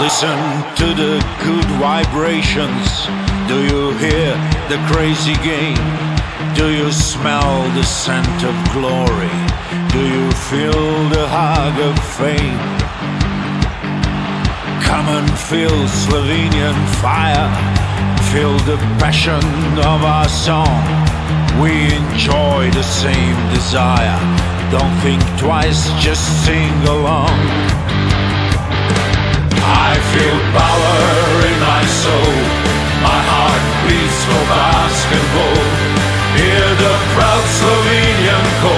Listen to the good vibrations. Do you hear the crazy game? Do you smell the scent of glory? Do you feel the hug of fame? Come and feel Slovenian fire. Feel the passion of our song. We enjoy the same desire. Don't think twice, just sing along. I feel power in my soul. My heart beats for basketball. Hear the proud Slovenian call.